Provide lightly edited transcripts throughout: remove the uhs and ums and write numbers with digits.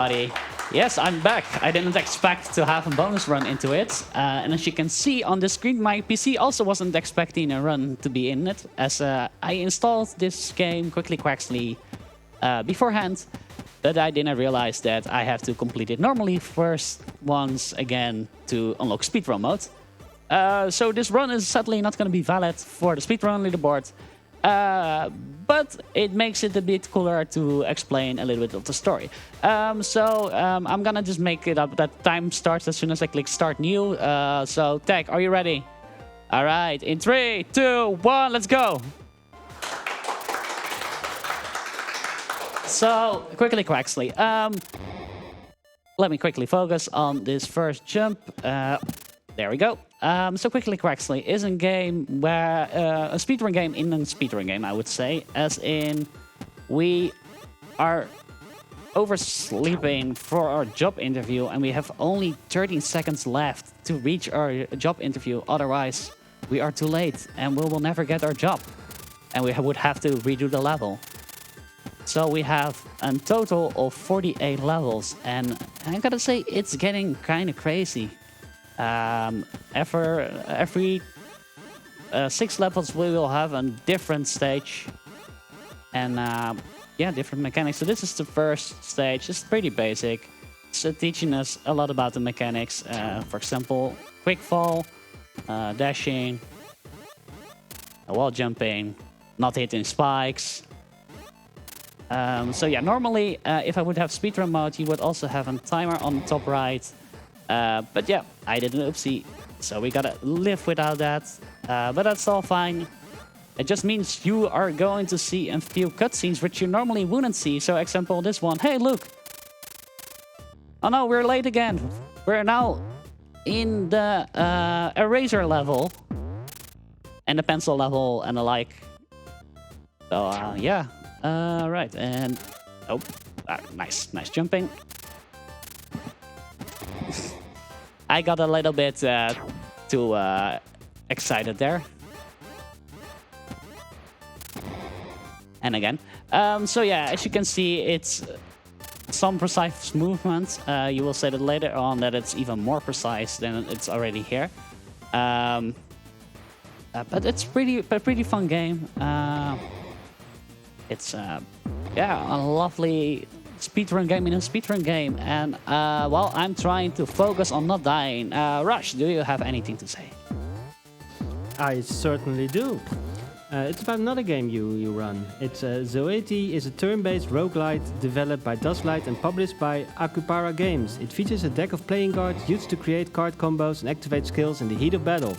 Buddy. Yes, I'm back. I didn't expect to have a bonus run into it. And as you can see on the screen, my PC also wasn't expecting a run to be in it, as I installed this game, Quackley, beforehand, but I didn't realize that I have to complete it normally first once again to unlock speedrun mode. So this run is sadly not going to be valid for the speedrun leaderboard. But it makes it a bit cooler to explain a little bit of the story. I'm gonna just make it up that time starts as soon as I click start new. So Tech, are you ready? All right, in 3, 2, 1, let's go. So quickly, Quackley. Let me quickly focus on this first jump. There we go. So Quickly Quackley is a game where a speedrun game in a speedrun game, I would say, as in we are oversleeping for our job interview and we have only 13 seconds left to reach our job interview. Otherwise, we are too late and we will never get our job and we would have to redo the level. So we have a total of 48 levels and I gotta say it's getting kind of crazy. Every 6 levels we will have a different stage and yeah, different mechanics. So this is the first stage. It's pretty basic. It's teaching us a lot about the mechanics. For example, quick fall, dashing, wall jumping, not hitting spikes. So yeah, normally if I would have speedrun mode, you would also have a timer on the top right. But yeah, I did an oopsie, so we gotta live without that. But that's all fine. It just means you are going to see a few cutscenes which you normally wouldn't see. So example, this one. Hey, look! Oh no, we're late again. We're now in the eraser level. And the pencil level and the like. So yeah, right, and... Oh, nice jumping. I got a little bit too excited there. And again. So yeah, as you can see, it's some precise movements. You will say that later on that it's even more precise than it's already here. But it's a pretty fun game. It's yeah, a lovely speedrun game in a speedrun game, and well, I'm trying to focus on not dying. Rhass, do you have anything to say? I certainly do. It's about another game you run. It's Zoetis is a turn-based roguelite developed by Dustlight and published by Akupara Games. It features a deck of playing cards used to create card combos and activate skills in the heat of battle.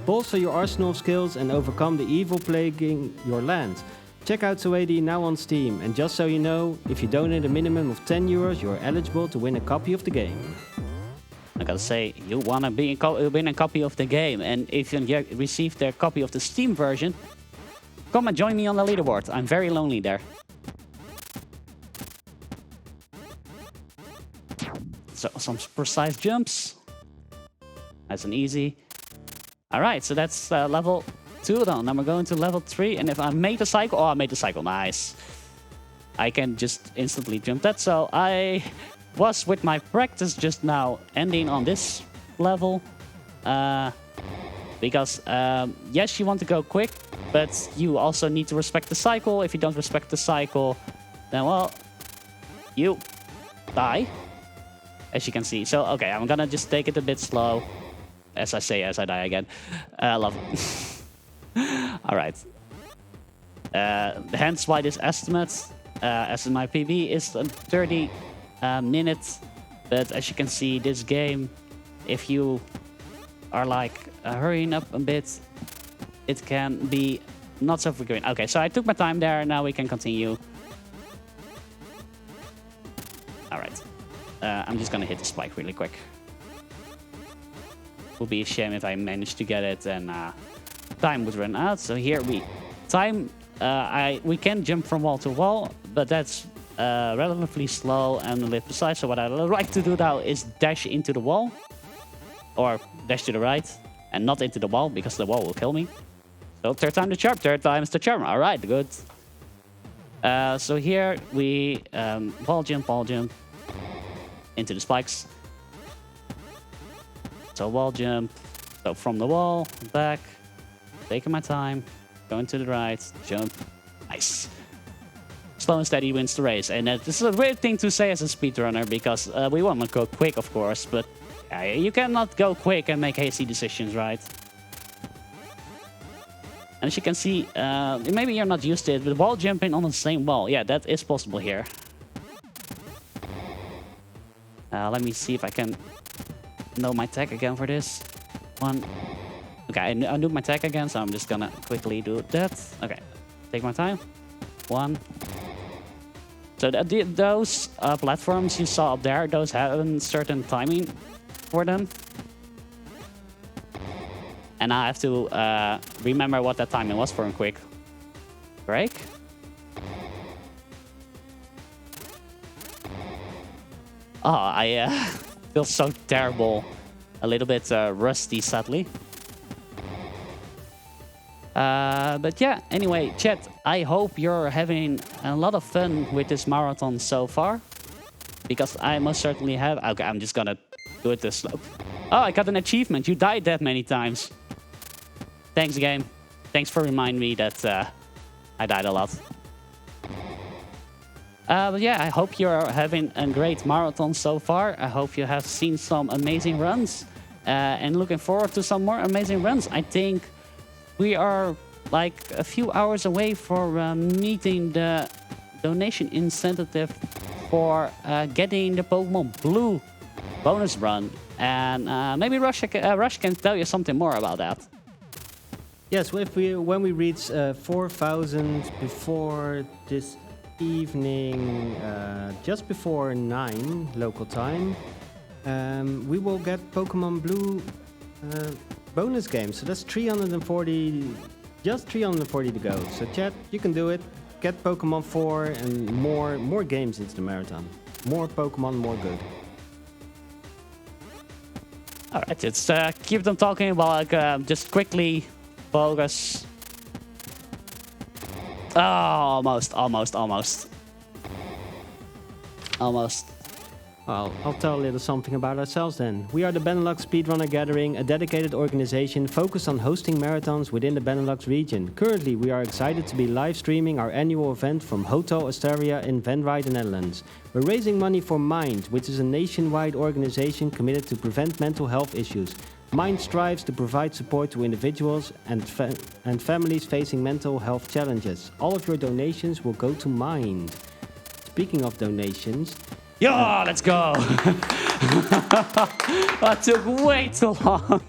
Bolster your arsenal of skills and overcome the evil plaguing your land. Check out Zoetis now on Steam, and just so you know, if you donate a minimum of €10, you're eligible to win a copy of the game. I gotta say, you wanna win a copy of the game, and if you receive their copy of the Steam version, come and join me on the leaderboard. I'm very lonely there. So some precise jumps. Nice and easy. Alright, so that's level 2 done. Now we're going to level 3, and if I made a cycle... Oh, I made a cycle. Nice. I can just instantly jump that. So I was with my practice just now ending on this level. Because, yes, you want to go quick, but you also need to respect the cycle. If you don't respect the cycle, then, well, you die, as you can see. So, okay, I'm gonna just take it a bit slow. As I say, as I die again. Love it. Alright. Hence why this estimate, as in my PB, is 30 minutes. But as you can see, this game, if you are like hurrying up a bit, it can be not so frequent. Okay, so I took my time there. Now we can continue. Alright. I'm just gonna hit the spike really quick. Would be a shame if I managed to get it and time would run out. So here we we can jump from wall to wall, but that's relatively slow and a little precise. So what I like to do now is dash into the wall, or dash to the right, and not into the wall because the wall will kill me. So third time the charm, third time is the charm. All right, good. So here we wall jump, into the spikes. So wall jump. So from the wall, back, taking my time, going to the right, jump. Nice. Slow and steady wins the race. And this is a weird thing to say as a speedrunner because we want to go quick, of course, but you cannot go quick and make hasty decisions, right? And as you can see, maybe you're not used to it, but wall jumping on the same wall, yeah, that is possible here. Let me see if I can know my tech again for this. One. Okay, I knew my tech again, so I'm just gonna quickly do that. Okay, take my time. One. So those platforms you saw up there, those have a certain timing for them. And I have to remember what that timing was for a quick break. Oh, I feel so terrible. A little bit rusty, sadly. But yeah, anyway, chat, I hope you're having a lot of fun with this marathon so far. Because I most certainly have. Okay, I'm just gonna do it this slow. Oh, I got an achievement. You died that many times. Thanks, game. Thanks for reminding me that I died a lot. But yeah, I hope you're having a great marathon so far. I hope you have seen some amazing runs. And looking forward to some more amazing runs. I think we are like a few hours away for meeting the donation incentive for getting the Pokemon Blue bonus run. And maybe Rhass can tell you something more about that. Yes, when we reach 4,000 before this evening, just before 9 local time, we will get Pokemon Blue bonus games. So that's 340, just 340 to go. So chat, you can do it. Get Pokemon 4 and more games into the marathon. More Pokemon, more good. All right, let's keep them talking while I just quickly focus. Oh, almost. Well, I'll tell a little something about ourselves then. We are the Benelux Speedrunner Gathering, a dedicated organization focused on hosting marathons within the Benelux region. Currently, we are excited to be live streaming our annual event from Hotel Asteria in Venray, the Netherlands. We're raising money for Mind, which is a nationwide organization committed to prevent mental health issues. Mind strives to provide support to individuals and families facing mental health challenges. All of your donations will go to Mind. Speaking of donations... Yeah, let's go! That took way too long.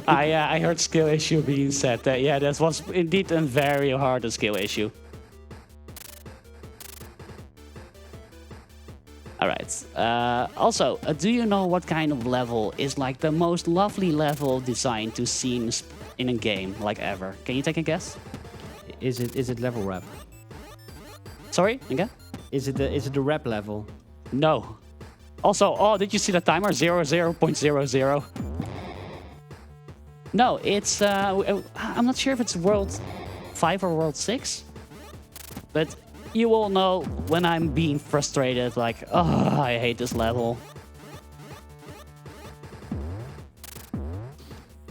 I heard skill issue being said. Yeah, that was indeed a very hard skill issue. Alright. Also, do you know what kind of level is like the most lovely level design to see in a game, like ever? Can you take a guess? Is it level rap? Sorry, again? Is it the rap level? No. Also, oh, did you see the timer? 00.00. No, it's I'm not sure if it's World 5 or World 6, but you all know when I'm being frustrated, like, oh, I hate this level.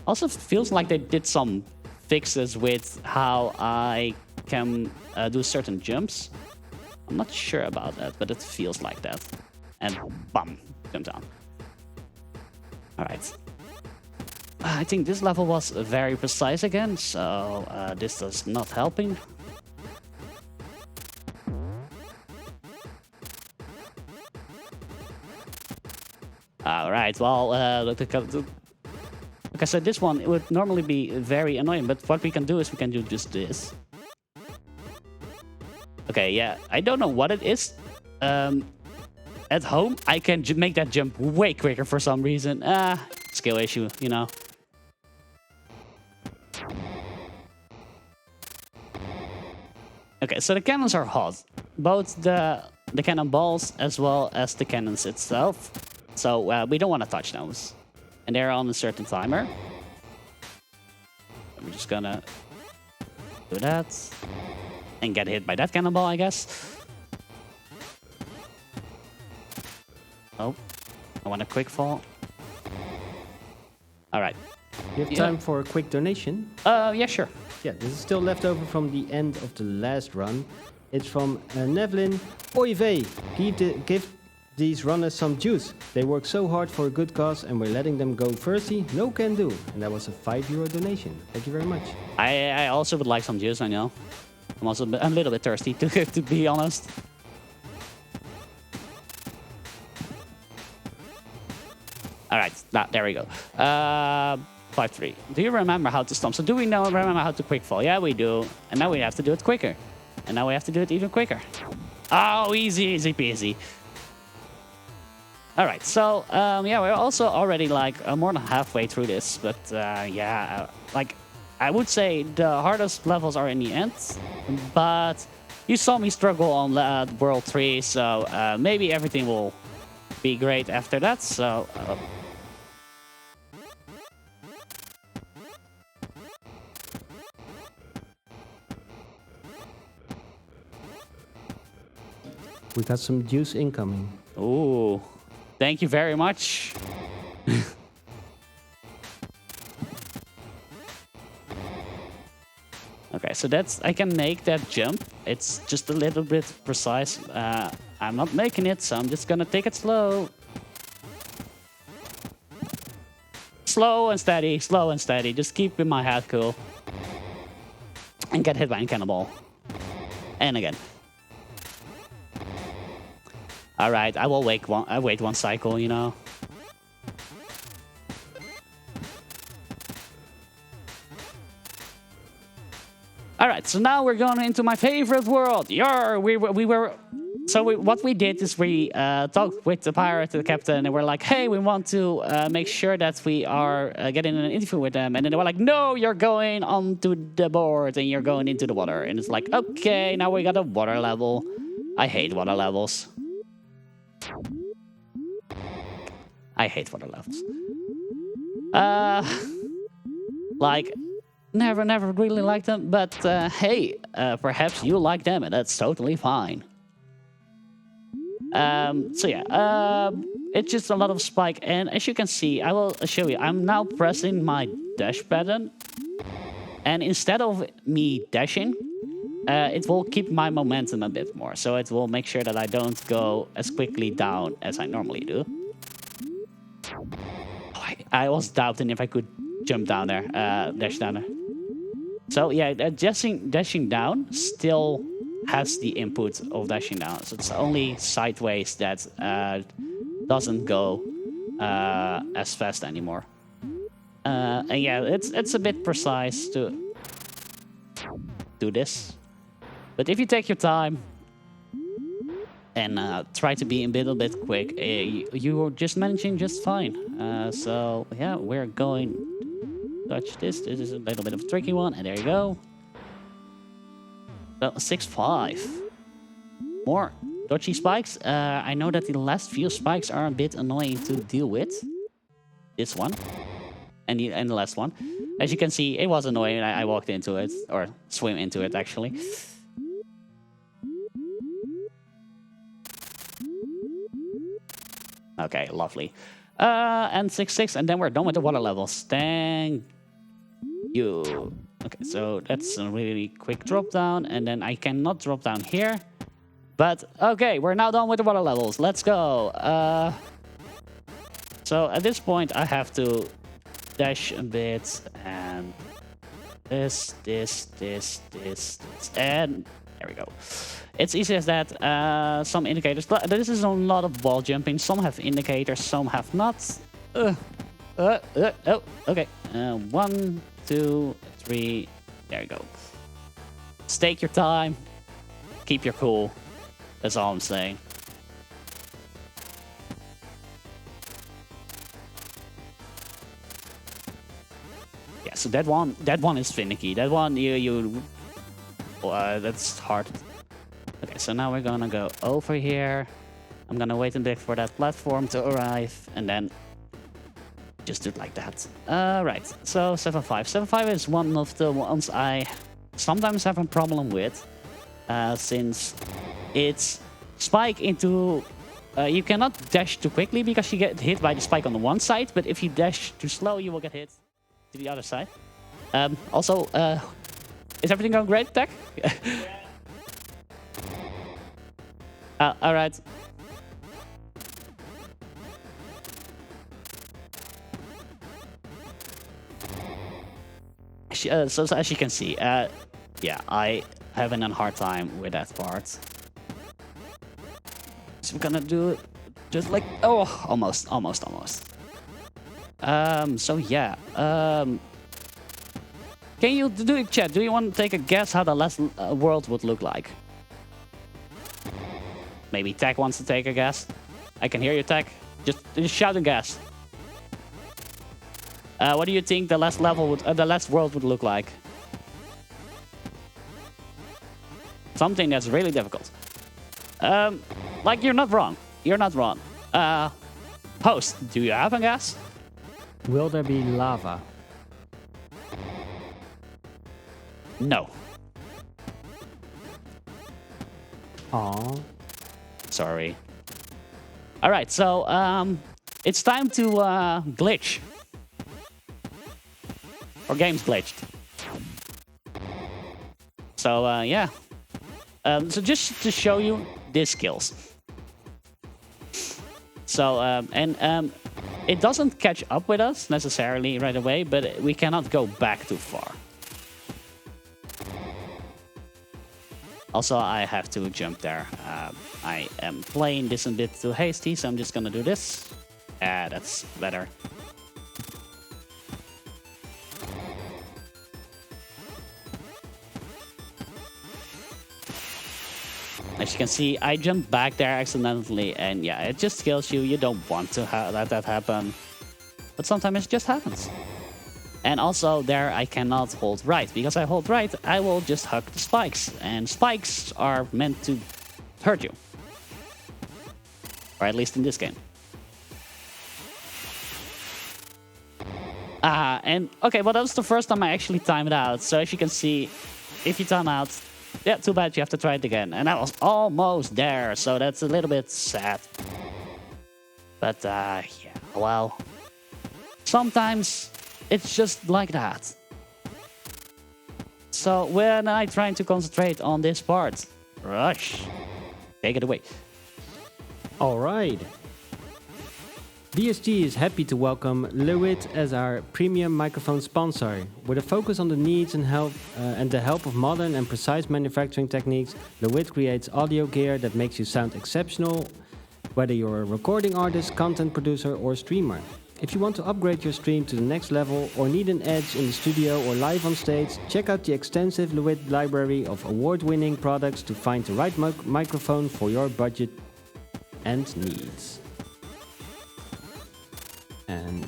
Also, feels like they did some fixes with how I can do certain jumps. I'm not sure about that, but it feels like that. And bam, jump down. Alright. I think this level was very precise again, so this is not helping. Alright, well, like I said, this one it would normally be very annoying, but what we can do is we can do just this. Okay, yeah, I don't know what it is. At home, I can make that jump way quicker for some reason. Skill issue, you know. Okay, so the cannons are hot. Both the cannonballs as well as the cannons itself. So we don't want to touch those. And they're on a certain timer. We're just gonna do that. And get hit by that cannonball, I guess. Oh, I want a quick fall. All right. You have time for a quick donation? Yeah, sure. Yeah, this is still left over from the end of the last run. It's from Nevlin. Oy vey, give these runners some juice. They work so hard for a good cause and we're letting them go thirsty. No can do. And that was a €5 donation. Thank you very much. I also would like some juice, I know. I'm also a little bit thirsty, to be honest. All right, there we go. 5-3. Do you remember how to stomp? So do we remember how to quick fall? Yeah, we do. And now we have to do it quicker. And now we have to do it even quicker. Oh, easy peasy. All right, so yeah, we're also already like more than halfway through this. But yeah, like I would say the hardest levels are in the end. But you saw me struggle on World 3, so maybe everything will be great after that. So... We got some juice incoming. Ooh, thank you very much. Okay, so I can make that jump. It's just a little bit precise. I'm not making it, so I'm just gonna take it slow. Slow and steady, slow and steady. Just keeping my head cool. And get hit by a cannonball. And again. All right, I will wait one cycle, you know. All right, so now we're going into my favorite world. What we did is we talked with the pirate, the captain, and we're like, hey, we want to make sure that we are getting an interview with them. And then they were like, no, you're going onto the board and you're going into the water. And it's like, okay, now we got a water level. I hate water levels. I hate water levels. Like, never really liked them, but hey, perhaps you like them, and that's totally fine. So yeah, it's just a lot of spike, and as you can see, I will show you. I'm now pressing my dash button, and instead of me dashing, it will keep my momentum a bit more. So it will make sure that I don't go as quickly down as I normally do. I was doubting if I could jump down there, dash down there. So yeah, dashing down still has the input of dashing down. So it's only sideways that doesn't go as fast anymore. And yeah, it's a bit precise to do this. But if you take your time and try to be a little bit quick, you're just managing just fine. So yeah, we're going to touch this. This is a little bit of a tricky one, and there you go. So 6-5. More dodgy spikes. I know that the last few spikes are a bit annoying to deal with. This one and the last one. As you can see, it was annoying. I walked into it, or swim into it actually. Okay, lovely. And 6-6, and then we're done with the water levels. Thank you. Okay, so that's a really quick drop down, and then I cannot drop down here. But okay, we're now done with the water levels. Let's go. So at this point, I have to dash a bit, and this, and there we go. It's easy as that. Some indicators. This is a lot of wall jumping. Some have indicators, some have not. Oh, okay. 1, 2, 3. There you go. Just take your time. Keep your cool. That's all I'm saying. Yeah. So that one is finicky. That one that's hard. Okay, so now we're gonna go over here. I'm gonna wait a bit for that platform to arrive, and then just do it like that. Right, so 7-5. 7-5 is one of the ones I sometimes have a problem with, since it's spike into You cannot dash too quickly because you get hit by the spike on the one side, but if you dash too slow, you will get hit to the other side. Also, is everything going great, Tech? All right. So as you can see, yeah, I having a hard time with that part. So we're gonna do it just like, oh, almost. So yeah, can you do it, chat? Do you want to take a guess how the last world would look like? Maybe Tech wants to take a guess. I can hear you, Tech. Just shout and guess. What do you think the last level would, the last world would look like? Something that's really difficult. Like, you're not wrong. You're not wrong. Host, do you have a guess? Will there be lava? No. Aww. Sorry. All right, so it's time to glitch. Or game's glitched. So yeah. So just to show you these skills. So it doesn't catch up with us necessarily right away, but we cannot go back too far. Also, I have to jump there. I am playing this a bit too hasty, so I'm just gonna do this. That's better. As you can see, I jumped back there accidentally, and yeah, it just kills you. You don't want to let that happen, but sometimes it just happens. And also there, I cannot hold right, because I hold right, I will just hug the spikes, and spikes are meant to hurt you. Or at least in this game. And okay, well, that was the first time I actually timed out. So as you can see, if you time out, yeah, too bad, you have to try it again. And I was almost there, so that's a little bit sad. But yeah, well, sometimes it's just like that. So when I try to concentrate on this part, Rush, take it away. All right. BSG is happy to welcome Lewitt as our premium microphone sponsor. With a focus on the needs and the help of modern and precise manufacturing techniques, Lewitt creates audio gear that makes you sound exceptional, whether you're a recording artist, content producer, or streamer. If you want to upgrade your stream to the next level or need an edge in the studio or live on stage, check out the extensive Lewitt library of award-winning products to find the right microphone for your budget and needs. And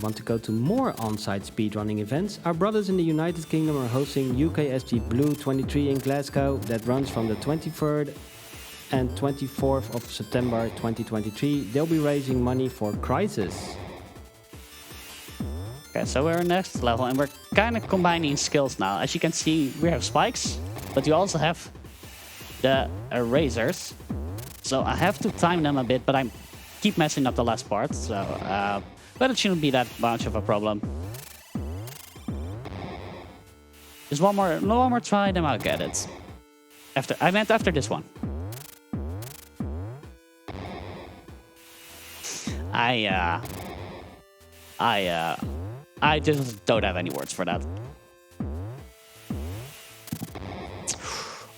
want to go to more on-site speedrunning events? Our brothers in the United Kingdom are hosting UKSG Blue 23 in Glasgow that runs from the 23rd and 24th of September 2023. They'll be raising money for Crisis. Okay, so we're next level and we're kind of combining skills now. As you can see, we have spikes, but you also have the erasers. So I have to time them a bit, but I keep messing up the last part. So, but it shouldn't be that much of a problem. Just one more try, then I'll get it. After this one. I just don't have any words for that.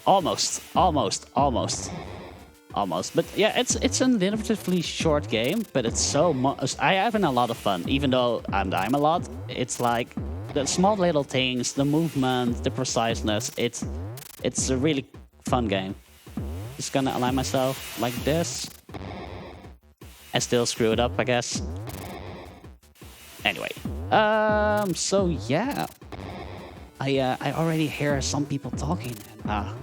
Almost. But yeah, it's a relatively short game, but it's so much. I having a lot of fun, even though I'm dying a lot. It's like the small little things, the movement, the preciseness. It's a really fun game. Just gonna align myself like this. I still screw it up, I guess. Anyway, so yeah, I already hear some people talking, and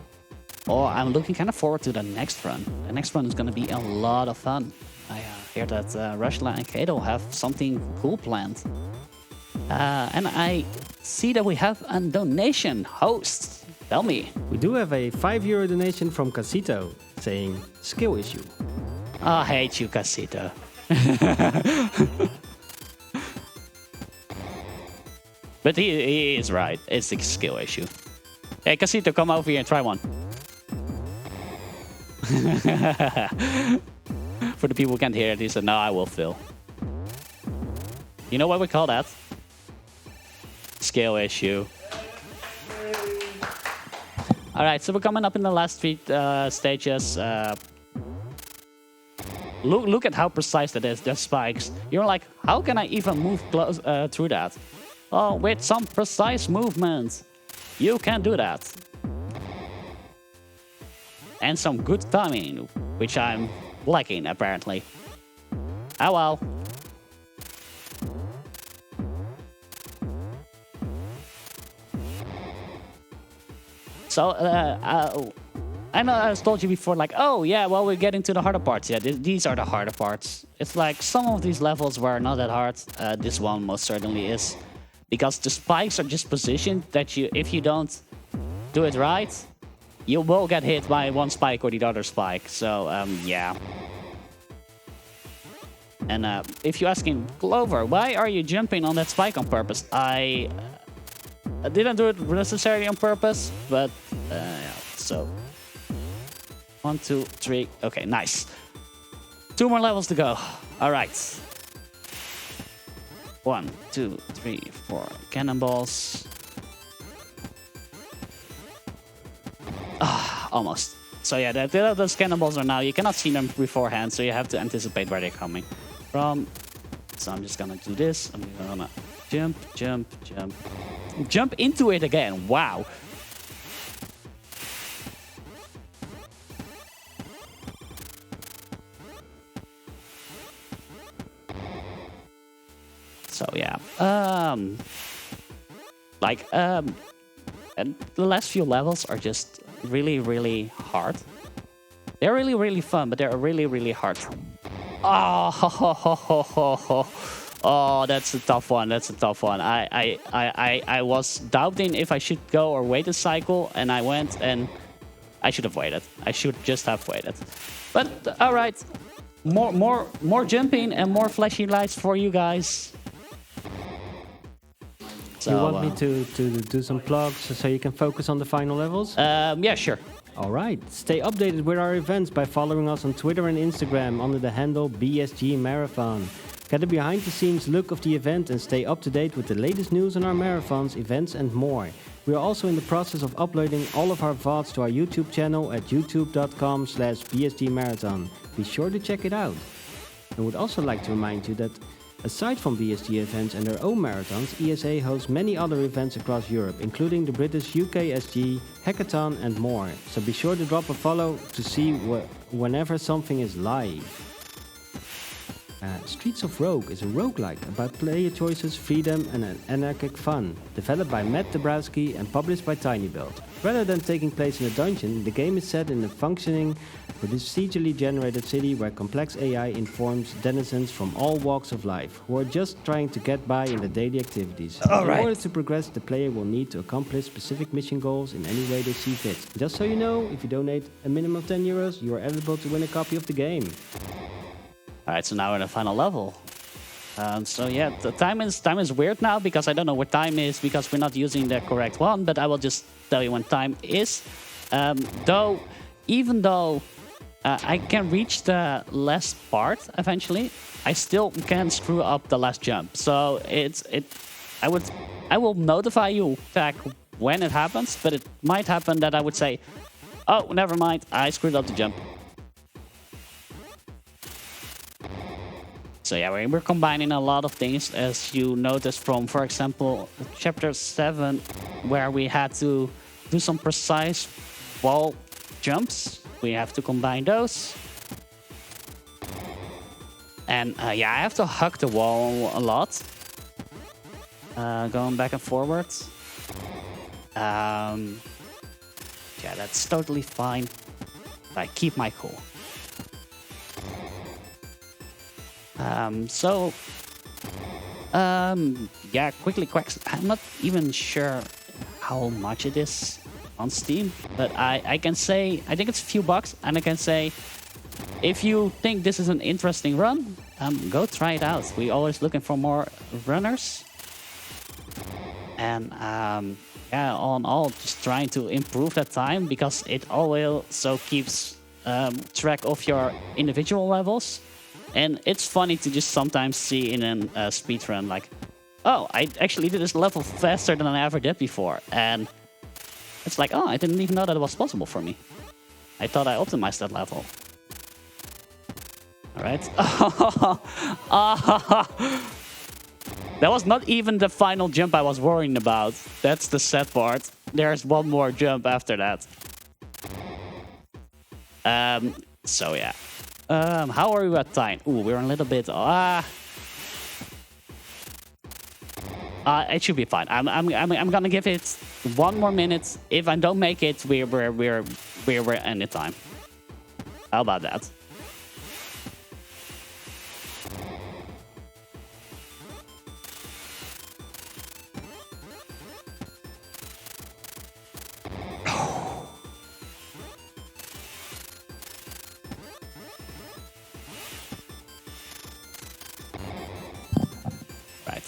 I'm looking kind of forward to the next run. The next run is gonna be a lot of fun. I hear that Rushla and Kato have something cool planned, and I see that we have a donation. Host, tell me. We do have a €5 donation from Casito saying skill issue. I hate you, Casito. But he is right. It's a skill issue. Hey, Casito, come over here and try one. For the people who can't hear it, he said, no, I will fill. You know what we call that? Skill issue. Alright, so we're coming up in the last three stages. Look at how precise that is, the spikes. You're like, how can I even move close through that? Oh, with some precise movement. You can do that. And some good timing, which I'm lacking, apparently. Oh well. So, I know I told you before, like, oh yeah, well, we're getting to the harder parts. Yeah, these are the harder parts. It's like some of these levels were not that hard. This one most certainly is. Because the spikes are just positioned that if you don't do it right, you will get hit by one spike or the other spike. So, yeah. And if you're asking, Clover, why are you jumping on that spike on purpose? I didn't do it necessarily on purpose, but yeah, so 1, 2, 3. Okay, nice. 2 more levels to go. All right. 1, 2, 3, 4 cannonballs. Ah, almost. So yeah, those cannonballs are now, you cannot see them beforehand, so you have to anticipate where they're coming from. So I'm just gonna do this. I'm gonna jump, jump, jump. Jump into it again. Wow. So yeah. And the last few levels are just really, really hard. They're really, really fun, but they're really, really hard. Oh, oh, that's a tough one. That's a tough one. I was doubting if I should go or wait a cycle, and I went, and I should have waited. I should just have waited. But all right, more jumping and more flashy lights for you guys. So, you want me to do some plugs so you can focus on the final levels? Yeah, sure. All right. Stay updated with our events by following us on Twitter and Instagram under the handle BSG Marathon. Get a behind-the-scenes look of the event and stay up to date with the latest news on our marathons, events and more. We are also in the process of uploading all of our VODs to our YouTube channel at youtube.com/BSG Marathon. Be sure to check it out. I would also like to remind you that aside from BSG events and their own marathons, ESA hosts many other events across Europe, including the British UKSG, Hackathon and more. So be sure to drop a follow to see whenever something is live. Streets of Rogue is a roguelike about player choices, freedom and an anarchic fun, developed by Matt Dabrowski and published by TinyBuild. Rather than taking place in a dungeon, the game is set in a functioning, procedurally generated city where complex AI informs denizens from all walks of life, who are just trying to get by in their daily activities. In order to progress, the player will need to accomplish specific mission goals in any way they see fit. Just so you know, if you donate a minimum of 10 euros, you are eligible to win a copy of the game. Alright, so now we're in the final level. So yeah, the time is weird now because I don't know what time is because we're not using the correct one, but I will just tell you when time is. Even though I can reach the last part eventually, I still can screw up the last jump. So I will notify you back when it happens, but it might happen that I would say, oh, never mind, I screwed up the jump. So yeah, we're combining a lot of things, as you noticed from, for example, Chapter 7, where we had to do some precise wall jumps. We have to combine those. And yeah, I have to hug the wall a lot. Going back and forwards. Yeah, that's totally fine. I keep my cool. Yeah, quickly quacks. I'm not even sure how much it is on Steam, but I can say, I think it's a few bucks, and I can say if you think this is an interesting run, go try it out. We're always looking for more runners. And yeah, all in all, just trying to improve that time because it also keeps track of your individual levels. And it's funny to just sometimes see in a speedrun like, oh, I actually did this level faster than I ever did before. And it's like, oh, I didn't even know that it was possible for me. I thought I optimized that level. All right. That was not even the final jump I was worrying about. That's the sad part. There's one more jump after that. So yeah. How are we at time? Ooh, we're a little bit. It should be fine. I'm gonna give it 1 more minute. If I don't make it, we're any time. How about that? Right.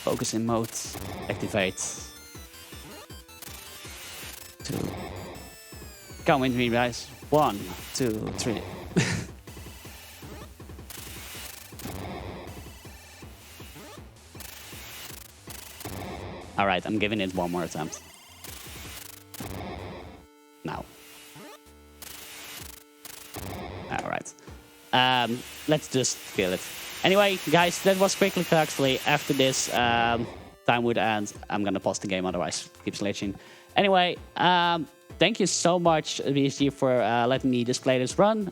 Focus in mode. Activate. 2. Come with me, guys. 1, 2, 3. All right, I'm giving it 1 more attempt. Now. All right. Let's just kill it. Anyway, guys, that was Quackley. After this, time would end. I'm gonna pause the game, otherwise keep glitching. Anyway, thank you so much, BSG, for letting me display this run.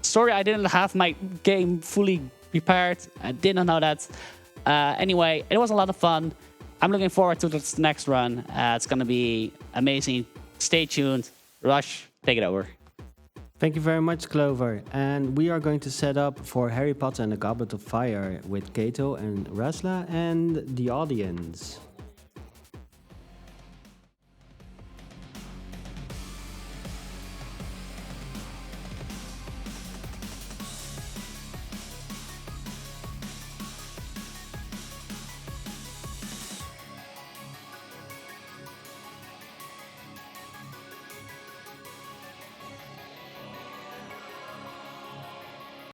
Sorry I didn't have my game fully prepared. I didn't know that. Anyway, it was a lot of fun. I'm looking forward to this next run. It's gonna be amazing. Stay tuned. Rush, take it over. Thank you very much, Clover. And we are going to set up for Harry Potter and the Goblet of Fire with Kato and Rhass and the audience.